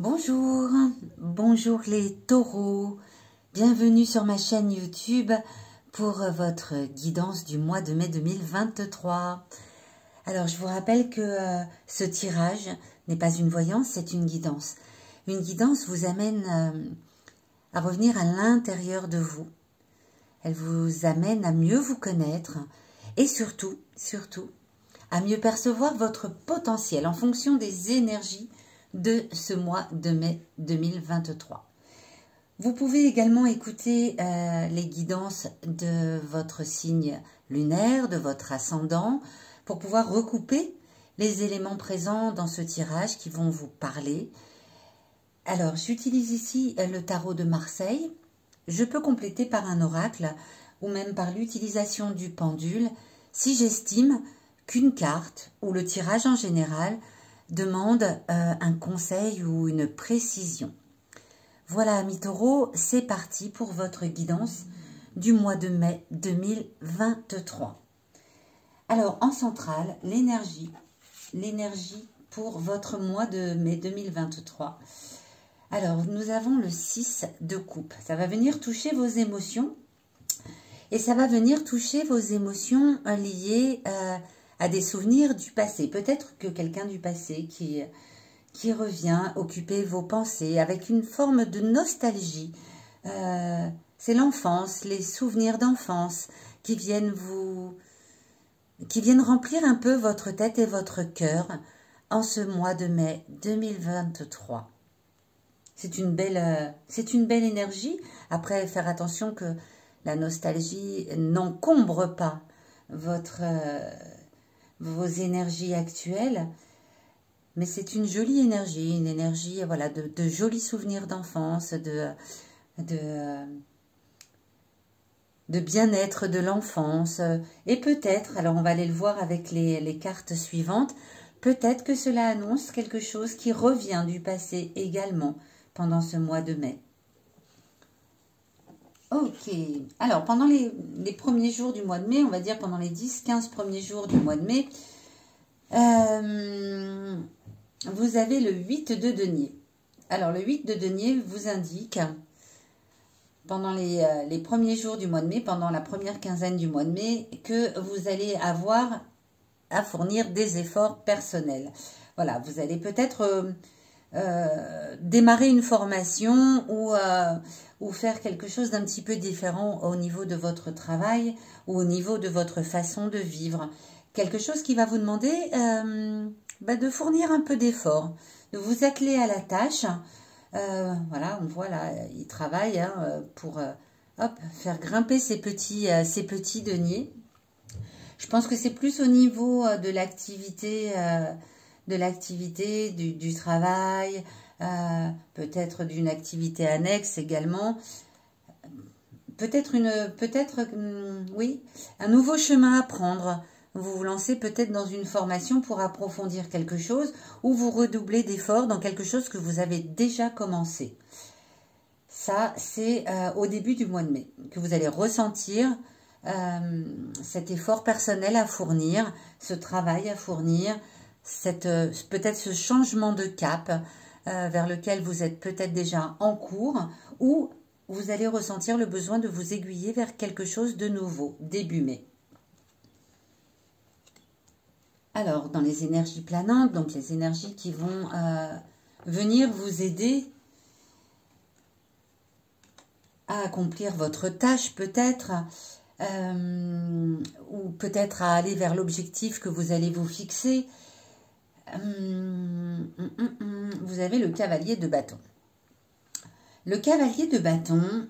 Bonjour, bonjour les taureaux, bienvenue sur ma chaîne YouTube pour votre guidance du mois de mai 2023. Alors je vous rappelle que ce tirage n'est pas une voyance, c'est une guidance. Une guidance vous amène à revenir à l'intérieur de vous. Elle vous amène à mieux vous connaître et surtout, à mieux percevoir votre potentiel en fonction des énergies de ce mois de mai 2023. Vous pouvez également écouter les guidances de votre signe lunaire, de votre ascendant, pour pouvoir recouper les éléments présents dans ce tirage qui vont vous parler. Alors, j'utilise ici le tarot de Marseille. Je peux compléter par un oracle ou même par l'utilisation du pendule si j'estime qu'une carte ou le tirage en général demande un conseil ou une précision. Voilà, amis taureaux, c'est parti pour votre guidance du mois de mai 2023. Alors, en centrale, l'énergie pour votre mois de mai 2023. Alors, nous avons le 6 de coupe. Ça va venir toucher vos émotions et ça va venir toucher vos émotions liées à des souvenirs du passé. Peut-être que quelqu'un du passé qui revient occuper vos pensées avec une forme de nostalgie. C'est l'enfance, les souvenirs d'enfance qui viennent remplir un peu votre tête et votre cœur en ce mois de mai 2023. C'est une belle énergie. Après, faire attention que la nostalgie n'encombre pas vos énergies actuelles, mais c'est une jolie énergie, une énergie voilà, de jolis souvenirs d'enfance, de bien-être de l'enfance. Et peut-être, alors on va aller le voir avec les cartes suivantes, peut-être que cela annonce quelque chose qui revient du passé également pendant ce mois de mai. Ok, alors pendant les premiers jours du mois de mai, on va dire pendant les 10-15 premiers jours du mois de mai, vous avez le 8 de denier. Alors le 8 de denier vous indique, pendant les premiers jours du mois de mai, pendant la première quinzaine du mois de mai, que vous allez avoir à fournir des efforts personnels. Voilà, vous allez peut-être démarrer une formation ou faire quelque chose d'un petit peu différent au niveau de votre travail ou au niveau de votre façon de vivre. Quelque chose qui va vous demander de fournir un peu d'effort, de vous atteler à la tâche. Voilà, on voit là, il travaille pour faire grimper ces petits deniers. Je pense que c'est plus au niveau de l'activité, du travail, peut-être d'une activité annexe également. Peut-être oui, un nouveau chemin à prendre. Vous vous lancez peut-être dans une formation pour approfondir quelque chose ou vous redoublez d'efforts dans quelque chose que vous avez déjà commencé. Ça, c'est au début du mois de mai que vous allez ressentir cet effort personnel à fournir, ce travail à fournir, peut-être ce changement de cap vers lequel vous êtes peut-être déjà en cours ou vous allez ressentir le besoin de vous aiguiller vers quelque chose de nouveau, début mai. Alors, dans les énergies planantes, donc les énergies qui vont venir vous aider à accomplir votre tâche peut-être, ou peut-être à aller vers l'objectif que vous allez vous fixer, vous avez le cavalier de bâton. Le cavalier de bâton,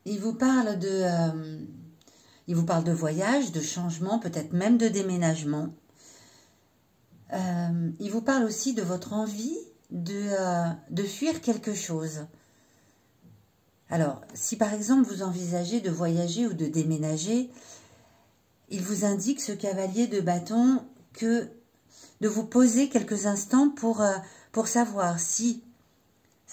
il vous parle de voyage, de changement, peut-être même de déménagement. Il vous parle aussi de votre envie de fuir quelque chose. Alors, si par exemple vous envisagez de voyager ou de déménager, il vous indique, ce cavalier de bâton, que de vous poser quelques instants pour savoir si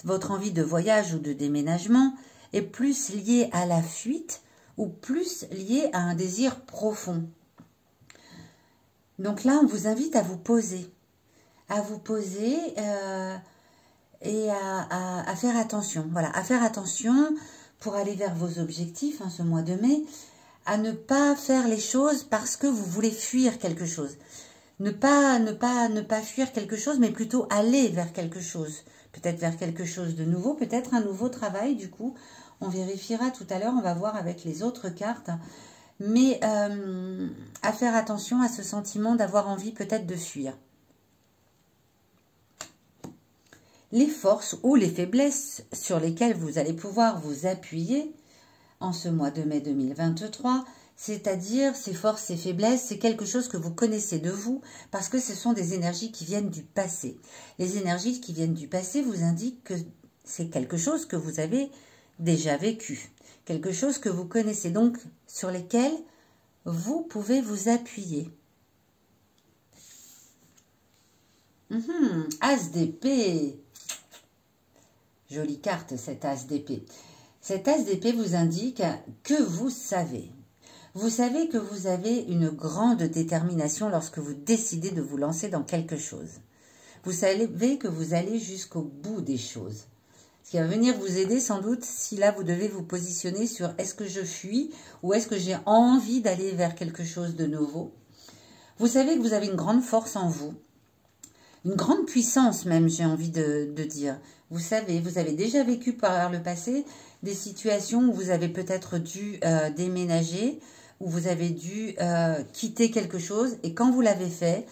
votre envie de voyage ou de déménagement est plus liée à la fuite ou plus liée à un désir profond. Donc là, on vous invite à vous poser et à faire attention. Voilà, à faire attention pour aller vers vos objectifs, ce mois de mai, à ne pas faire les choses parce que vous voulez fuir quelque chose. Ne pas fuir quelque chose, mais plutôt aller vers quelque chose. Peut-être vers quelque chose de nouveau, peut-être un nouveau travail, du coup. On vérifiera tout à l'heure, on va voir avec les autres cartes. Mais à faire attention à ce sentiment d'avoir envie peut-être de fuir. Les forces ou les faiblesses sur lesquelles vous allez pouvoir vous appuyer en ce mois de mai 2023, c'est-à-dire ces forces, ces faiblesses, c'est quelque chose que vous connaissez de vous parce que ce sont des énergies qui viennent du passé. Les énergies qui viennent du passé vous indiquent que c'est quelque chose que vous avez déjà vécu, quelque chose que vous connaissez donc sur lesquels vous pouvez vous appuyer. As d'épée. Jolie carte, cette as d'épée. Cette as d'épée vous indique que vous savez. Vous savez que vous avez une grande détermination lorsque vous décidez de vous lancer dans quelque chose. Vous savez que vous allez jusqu'au bout des choses. Ce qui va venir vous aider sans doute si là vous devez vous positionner sur est-ce que je fuis ou est-ce que j'ai envie d'aller vers quelque chose de nouveau. Vous savez que vous avez une grande force en vous. Une grande puissance même, j'ai envie de dire. Vous savez, vous avez déjà vécu par le passé des situations où vous avez peut-être dû déménager, où vous avez dû quitter quelque chose. Et quand vous l'avez fait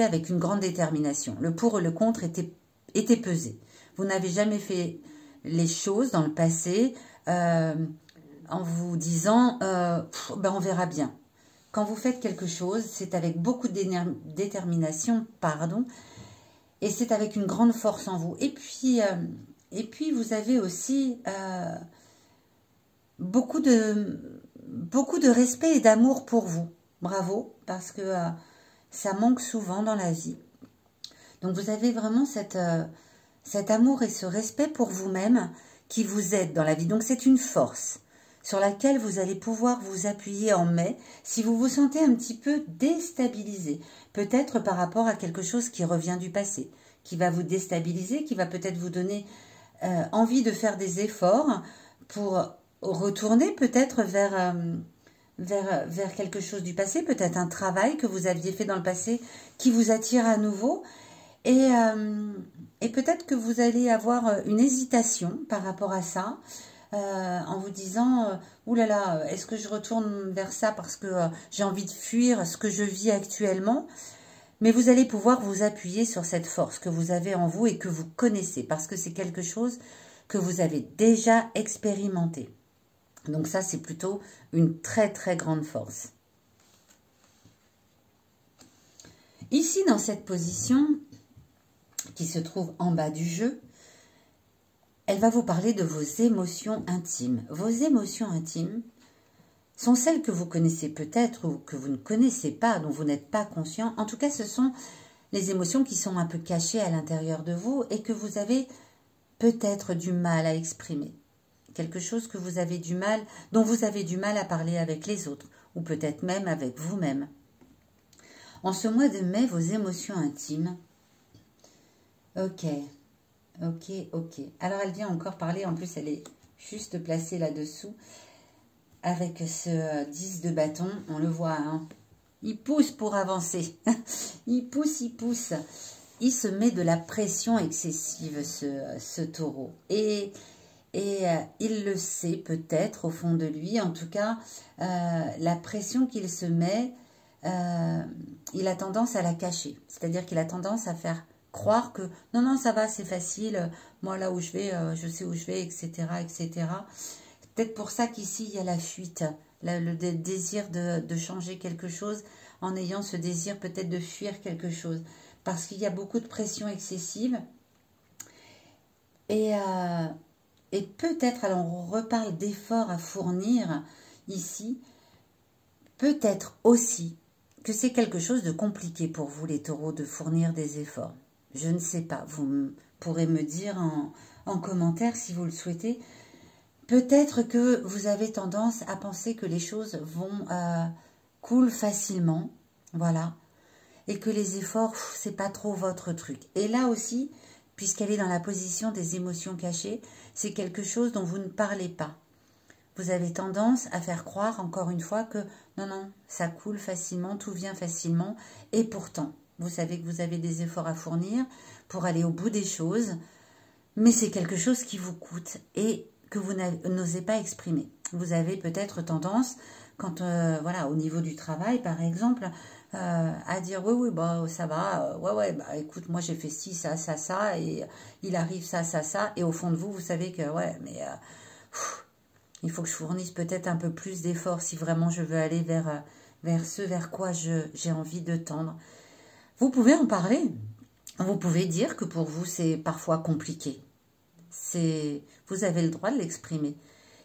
avec une grande détermination. Le pour et le contre étaient pesés. Vous n'avez jamais fait les choses dans le passé en vous disant on verra bien. Quand vous faites quelque chose, c'est avec beaucoup de détermination, et c'est avec une grande force en vous. Et puis vous avez aussi beaucoup de respect et d'amour pour vous. Bravo, parce que ça manque souvent dans la vie. Donc vous avez vraiment cet amour et ce respect pour vous-même qui vous aide dans la vie. Donc c'est une force sur laquelle vous allez pouvoir vous appuyer en mai si vous vous sentez un petit peu déstabilisé. Peut-être par rapport à quelque chose qui revient du passé, qui va vous déstabiliser, qui va peut-être vous donner envie de faire des efforts pour retourner peut-être vers quelque chose du passé, peut-être un travail que vous aviez fait dans le passé qui vous attire à nouveau. Et peut-être que vous allez avoir une hésitation par rapport à ça, en vous disant ouh là là, est-ce que je retourne vers ça parce que j'ai envie de fuir ce que je vis actuellement? Mais vous allez pouvoir vous appuyer sur cette force que vous avez en vous et que vous connaissez, parce que c'est quelque chose que vous avez déjà expérimenté. Donc ça, c'est plutôt une très très grande force. Ici, dans cette position qui se trouve en bas du jeu, elle va vous parler de vos émotions intimes. Vos émotions intimes sont celles que vous connaissez peut-être ou que vous ne connaissez pas, dont vous n'êtes pas conscient. En tout cas, ce sont les émotions qui sont un peu cachées à l'intérieur de vous et que vous avez peut-être du mal à exprimer. Quelque chose que vous avez du mal, dont vous avez du mal à parler avec les autres ou peut-être même avec vous-même. En ce mois de mai, vos émotions intimes. Ok. Alors, elle vient encore parler. En plus, elle est juste placée là-dessous. Avec ce 10 de bâton, on le voit. Il pousse pour avancer. Il pousse. Il se met de la pression excessive, ce taureau. Et il le sait peut-être au fond de lui. En tout cas, la pression qu'il se met, il a tendance à la cacher. C'est-à-dire qu'il a tendance à faire croire que non, ça va, c'est facile, moi là où je vais, je sais où je vais, etc. etc. C'est peut-être pour ça qu'ici, il y a la fuite, le désir de changer quelque chose, en ayant ce désir peut-être de fuir quelque chose. Parce qu'il y a beaucoup de pression excessive. Et peut-être, alors on reparle d'efforts à fournir ici, peut-être aussi que c'est quelque chose de compliqué pour vous, les taureaux, de fournir des efforts. Je ne sais pas, vous pourrez me dire en commentaire si vous le souhaitez. Peut-être que vous avez tendance à penser que les choses vont coulent facilement, voilà, et que les efforts, c'est pas trop votre truc. Et là aussi, puisqu'elle est dans la position des émotions cachées, c'est quelque chose dont vous ne parlez pas. Vous avez tendance à faire croire, encore une fois, que non, non, ça coule facilement, tout vient facilement. Et pourtant, vous savez que vous avez des efforts à fournir pour aller au bout des choses, mais c'est quelque chose qui vous coûte et que vous n'osez pas exprimer. Vous avez peut-être tendance, quand voilà, au niveau du travail, par exemple, à dire oui, oui, bah, ça va, ouais, bah, écoute, moi j'ai fait ci, ça, et il arrive ça, et au fond de vous, vous savez que, ouais, mais il faut que je fournisse peut-être un peu plus d'efforts si vraiment je veux aller vers ce vers quoi j'ai envie de tendre. Vous pouvez en parler. Vous pouvez dire que pour vous, c'est parfois compliqué. Vous avez le droit de l'exprimer.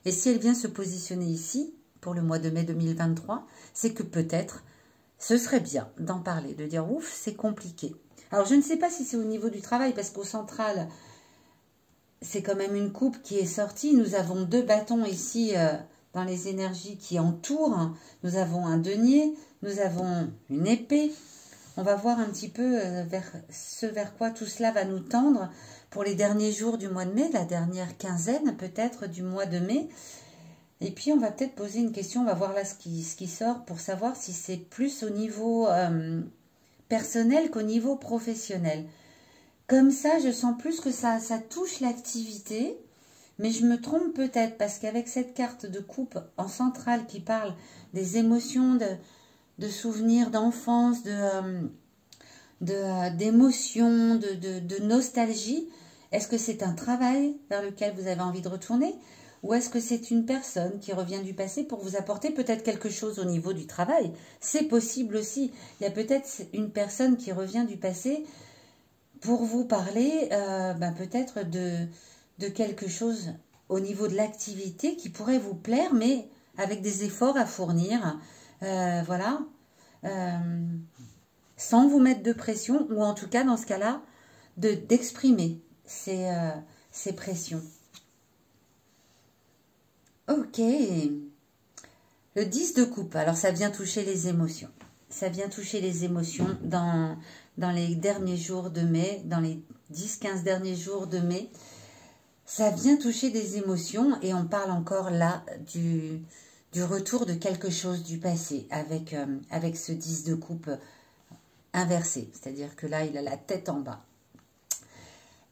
Et si elle vient se positionner ici, pour le mois de mai 2023, c'est que peut-être ce serait bien d'en parler, de dire ouf, c'est compliqué. Alors je ne sais pas si c'est au niveau du travail, parce qu'au central, c'est quand même une coupe qui est sortie. Nous avons 2 bâtons ici dans les énergies qui entourent. Nous avons un denier, nous avons une épée. On va voir un petit peu vers quoi tout cela va nous tendre pour les derniers jours du mois de mai, la dernière quinzaine peut-être du mois de mai. Et puis on va peut-être poser une question, on va voir là ce qui sort pour savoir si c'est plus au niveau personnel qu'au niveau professionnel. Comme ça, je sens plus que ça touche l'activité, mais je me trompe peut-être parce qu'avec cette carte de coupe en centrale qui parle des émotions, de souvenirs d'enfance, d'émotions, de nostalgie, est-ce que c'est un travail vers lequel vous avez envie de retourner ou est-ce que c'est une personne qui revient du passé pour vous apporter peut-être quelque chose au niveau du travail? C'est possible aussi. Il y a peut-être une personne qui revient du passé pour vous parler peut-être de quelque chose au niveau de l'activité qui pourrait vous plaire, mais avec des efforts à fournir, voilà, sans vous mettre de pression, ou en tout cas, dans ce cas-là, d'exprimer ces pressions. Ok, le 10 de coupe, alors ça vient toucher les émotions. Ça vient toucher les émotions dans les derniers jours de mai, dans les 10-15 derniers jours de mai. Ça vient toucher des émotions et on parle encore là du retour de quelque chose du passé avec ce 10 de coupe inversé. C'est-à-dire que là, il a la tête en bas.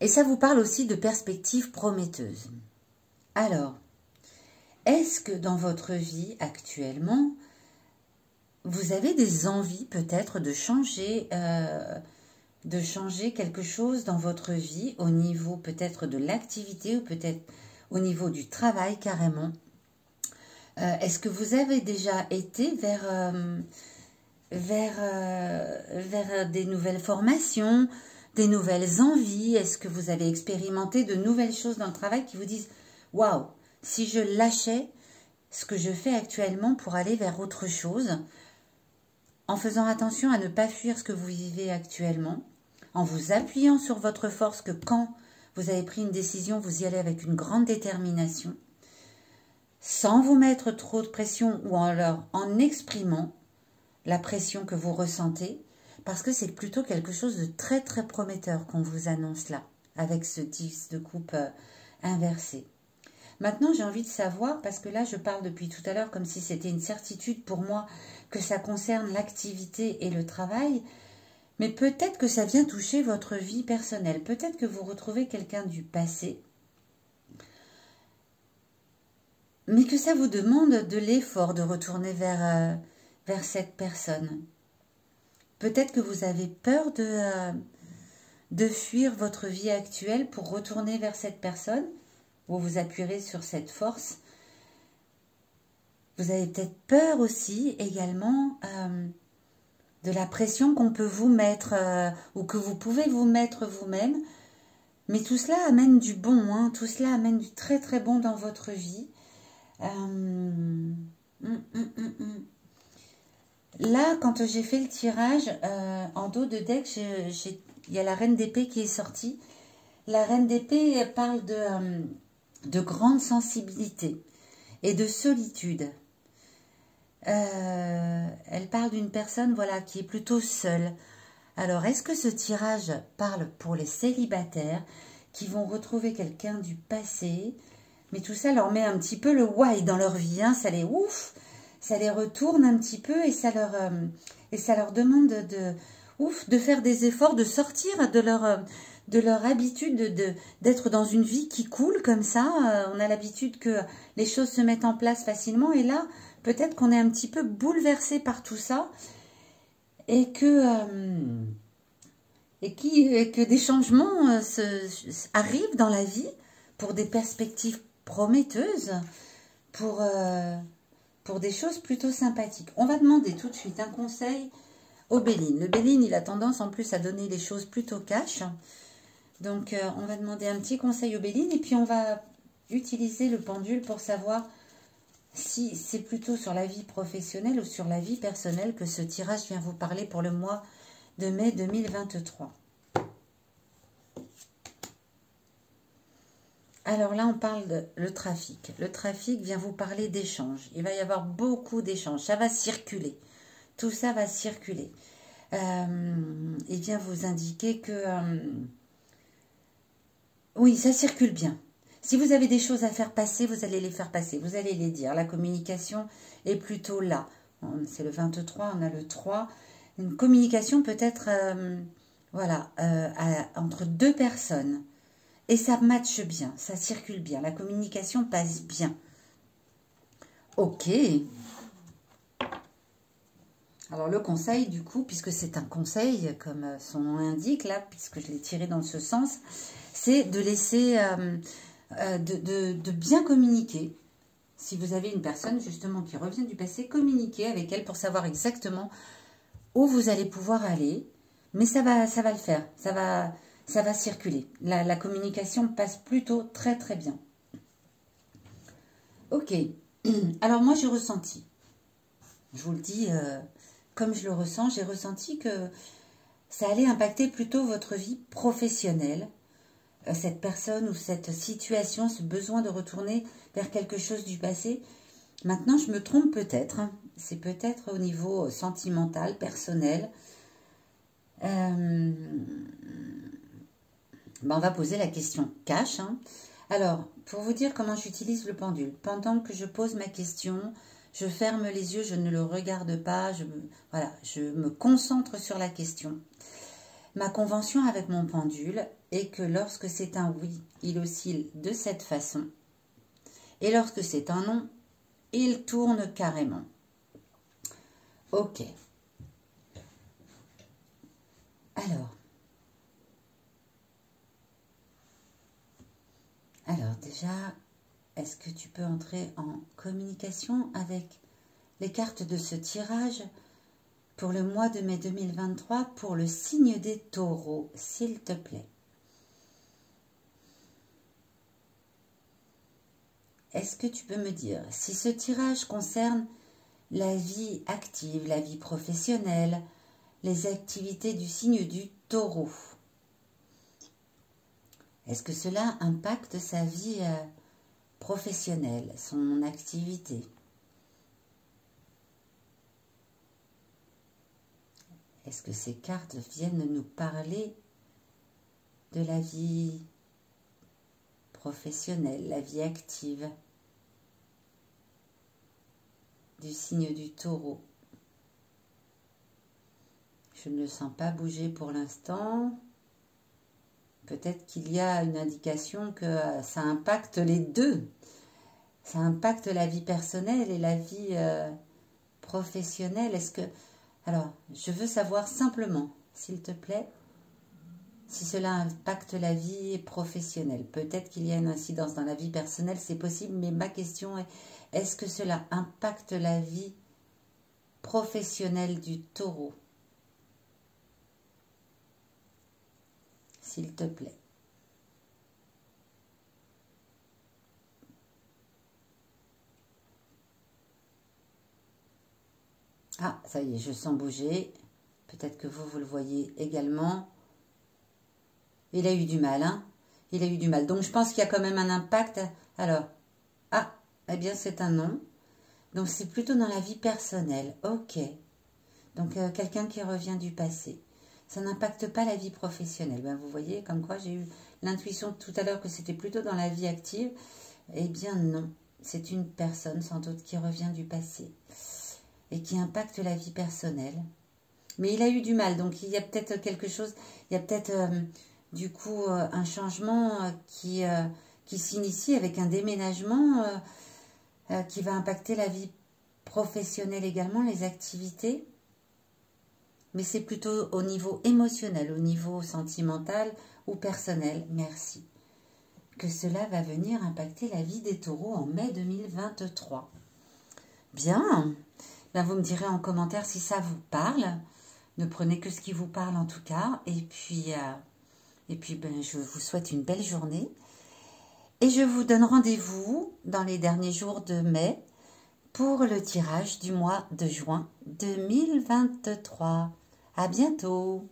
Et ça vous parle aussi de perspectives prometteuses. Alors, est-ce que dans votre vie actuellement, vous avez des envies peut-être de changer quelque chose dans votre vie au niveau peut-être de l'activité ou peut-être au niveau du travail carrément? Est-ce que vous avez déjà été vers des nouvelles formations, des nouvelles envies? Est-ce que vous avez expérimenté de nouvelles choses dans le travail qui vous disent « Waouh, si je lâchais ce que je fais actuellement pour aller vers autre chose », en faisant attention à ne pas fuir ce que vous vivez actuellement, en vous appuyant sur votre force que quand vous avez pris une décision, vous y allez avec une grande détermination, sans vous mettre trop de pression ou en exprimant la pression que vous ressentez, parce que c'est plutôt quelque chose de très très prometteur qu'on vous annonce là, avec ce 10 de coupe inversé. Maintenant, j'ai envie de savoir, parce que là, je parle depuis tout à l'heure comme si c'était une certitude pour moi que ça concerne l'activité et le travail, mais peut-être que ça vient toucher votre vie personnelle. Peut-être que vous retrouvez quelqu'un du passé, mais que ça vous demande de l'effort de retourner vers cette personne. Peut-être que vous avez peur de fuir votre vie actuelle pour retourner vers cette personne. Vous vous appuierez sur cette force. Vous avez peut-être peur aussi également de la pression qu'on peut vous mettre ou que vous pouvez vous mettre vous-même. Mais tout cela amène du bon, hein, tout cela amène du très très bon dans votre vie. Là, quand j'ai fait le tirage, en dos de deck, il y a la reine d'épée qui est sortie. La reine d'épée parle de grande sensibilité et de solitude. Elle parle d'une personne voilà, qui est plutôt seule, Alors, est-ce que ce tirage parle pour les célibataires qui vont retrouver quelqu'un du passé, mais tout ça leur met un petit peu le why dans leur vie, hein, ça les ouf, ça les retourne un petit peu et ça leur demande de faire des efforts, de sortir de leur habitude d'être dans une vie qui coule comme ça. On a l'habitude que les choses se mettent en place facilement et là, peut-être qu'on est un petit peu bouleversé par tout ça et que des changements arrivent dans la vie pour des perspectives prometteuses, pour des choses plutôt sympathiques. On va demander tout de suite un conseil au Béline. Le Béline, il a tendance en plus à donner les choses plutôt cash. Donc, on va demander un petit conseil au Béline et puis on va utiliser le pendule pour savoir si c'est plutôt sur la vie professionnelle ou sur la vie personnelle que ce tirage vient vous parler pour le mois de mai 2023. Alors là, on parle de le trafic. Le trafic vient vous parler d'échanges. Il va y avoir beaucoup d'échanges. Ça va circuler. Tout ça va circuler. Il vient vous indiquer que... oui, ça circule bien. Si vous avez des choses à faire passer, vous allez les faire passer. Vous allez les dire. La communication est plutôt là. C'est le 23, on a le 3. Une communication peut-être voilà, entre deux personnes. Et ça matche bien, ça circule bien. La communication passe bien. Ok. Alors le conseil du coup, puisque c'est un conseil, comme son nom l'indique là, puisque je l'ai tiré dans ce sens, c'est de laisser, de bien communiquer. Si vous avez une personne justement qui revient du passé, communiquez avec elle pour savoir exactement où vous allez pouvoir aller. Mais ça va le faire, ça va circuler. La communication passe plutôt très très bien. Ok, alors moi j'ai ressenti, je vous le dis comme je le ressens, j'ai ressenti que ça allait impacter plutôt votre vie professionnelle. Cette personne ou cette situation, ce besoin de retourner vers quelque chose du passé. Maintenant, je me trompe peut-être. Hein. C'est peut-être au niveau sentimental, personnel. Ben, on va poser la question cash. Hein. Alors, pour vous dire comment j'utilise le pendule. Pendant que je pose ma question, je ferme les yeux, je ne le regarde pas. Voilà, je me concentre sur la question. Ma convention avec mon pendule est que lorsque c'est un oui, il oscille de cette façon. Et lorsque c'est un non, il tourne carrément. Ok. Alors déjà, est-ce que tu peux entrer en communication avec les cartes de ce tirage pour le mois de mai 2023 pour le signe des taureaux, s'il te plaît? Est-ce que tu peux me dire si ce tirage concerne la vie active, la vie professionnelle, les activités du signe du taureau? Est-ce que cela impacte sa vie professionnelle, son activité? Est-ce que ces cartes viennent nous parler de la vie professionnelle, la vie active du signe du taureau? Je ne le sens pas bouger pour l'instant. Peut-être qu'il y a une indication que ça impacte les deux. Ça impacte la vie personnelle et la vie professionnelle. Est-ce que... Alors, je veux savoir simplement, s'il te plaît, si cela impacte la vie professionnelle. Peut-être qu'il y a une incidence dans la vie personnelle, c'est possible, mais ma question est, est-ce que cela impacte la vie professionnelle du taureau? S'il te plaît. Ah, ça y est, je sens bouger. Peut-être que vous le voyez également. Il a eu du mal, hein? Il a eu du mal. Donc, je pense qu'il y a quand même un impact. Alors, ah, eh bien, c'est un non. Donc, c'est plutôt dans la vie personnelle. Ok. Donc, quelqu'un qui revient du passé. ça n'impacte pas la vie professionnelle. Ben, vous voyez, comme quoi j'ai eu l'intuition tout à l'heure que c'était plutôt dans la vie active. Eh bien non, c'est une personne sans doute qui revient du passé et qui impacte la vie personnelle. Mais il a eu du mal, donc il y a peut-être quelque chose, il y a peut-être du coup un changement qui s'initie avec un déménagement qui va impacter la vie professionnelle également, les activités. Mais c'est plutôt au niveau émotionnel, au niveau sentimental ou personnel, merci, que cela va venir impacter la vie des taureaux en mai 2023. Bien, ben vous me direz en commentaire si ça vous parle. Ne prenez que ce qui vous parle en tout cas. Et puis ben, je vous souhaite une belle journée. Et je vous donne rendez-vous dans les derniers jours de mai pour le tirage du mois de juin 2023. À bientôt!